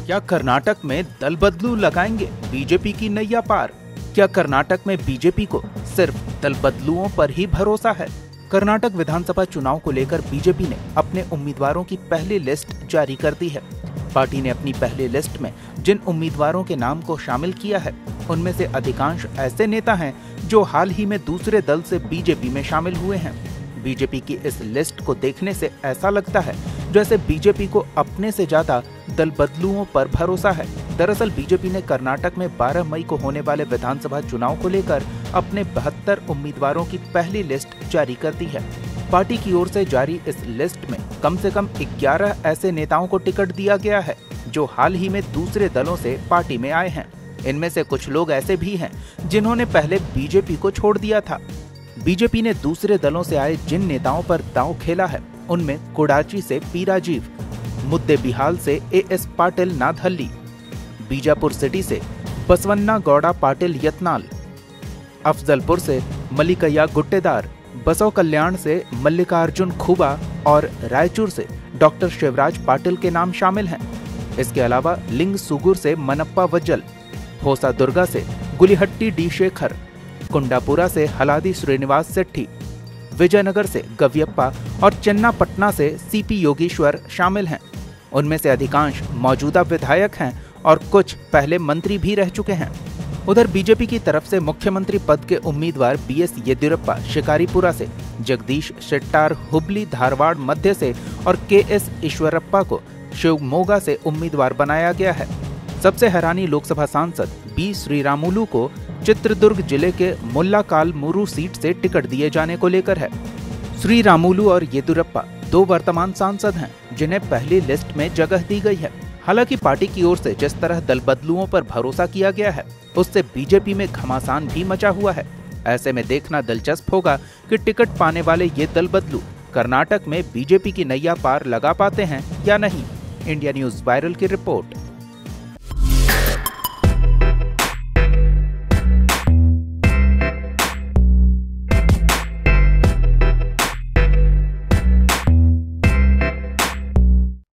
क्या कर्नाटक में दल बदलू लगाएंगे बीजेपी की नैया पार? क्या कर्नाटक में बीजेपी को सिर्फ दल बदलुओं पर ही भरोसा है? कर्नाटक विधानसभा चुनाव को लेकर बीजेपी ने अपने उम्मीदवारों की पहली लिस्ट जारी कर दी है। पार्टी ने अपनी पहली लिस्ट में जिन उम्मीदवारों के नाम को शामिल किया है, उनमें से अधिकांश ऐसे नेता हैं जो हाल ही में दूसरे दल से बीजेपी में शामिल हुए हैं। बीजेपी की इस लिस्ट को देखने से ऐसा लगता है जैसे बीजेपी को अपने से ज्यादा दल बदलुओं पर भरोसा है। दरअसल बीजेपी ने कर्नाटक में 12 मई को होने वाले विधानसभा चुनाव को लेकर अपने 72 उम्मीदवारों की पहली लिस्ट जारी कर दी है। पार्टी की ओर से जारी इस लिस्ट में कम से कम 11 ऐसे नेताओं को टिकट दिया गया है जो हाल ही में दूसरे दलों से पार्टी में आए हैं। इनमें से कुछ लोग ऐसे भी हैं जिन्होंने पहले बीजेपी को छोड़ दिया था। बीजेपी ने दूसरे दलों से आए जिन नेताओं पर दांव खेला है, उनमें कुडाची से पी राजीव, मुद्देबिहाल से एएस पाटिल नादहल्ली, बीजापुर सिटी से बसवन्ना गौड़ा पाटिल यत्नाल, अफजलपुर से मलिकैया गुट्टेदार, बसव कल्याण से मल्लिकार्जुन खुबा और रायचूर से डॉक्टर शिवराज पाटिल के नाम शामिल हैं। इसके अलावा लिंग सुगुर से मनप्पा वज्जल, होसा दुर्गा से गुलिहट्टी डी शेखर, कुंडापुरा से हलादी श्रीनिवास सेट्ठी, विजयनगर से गवियप्पा और चन्नापटना से सीपी योगेश्वर शामिल हैं। उनमें से अधिकांश मौजूदा विधायक हैं और कुछ पहले मंत्री भी रह चुके हैं। उधर बीजेपी की तरफ से मुख्यमंत्री पद के उम्मीदवार बीएस येदियुरप्पा शिकारीपुरा से, जगदीश शेट्टार हुबली धारवाड़ मध्य से और केएस ईश्वरप्पा को शिवमोगा से उम्मीदवार बनाया गया है। सबसे हैरानी लोकसभा सांसद बी श्रीरामुलु को चित्रदुर्ग जिले के मुल्लाकालमुरु सीट से टिकट दिए जाने को लेकर है। श्रीरामुलु और येदियुरप्पा 2 वर्तमान सांसद हैं जिन्हें पहली लिस्ट में जगह दी गई है। हालांकि पार्टी की ओर से जिस तरह दल बदलुओं पर भरोसा किया गया है, उससे बीजेपी में घमासान भी मचा हुआ है। ऐसे में देखना दिलचस्प होगा कि टिकट पाने वाले ये दल बदलू कर्नाटक में बीजेपी की नैया पार लगा पाते हैं या नहीं। इंडिया न्यूज वायरल की रिपोर्ट।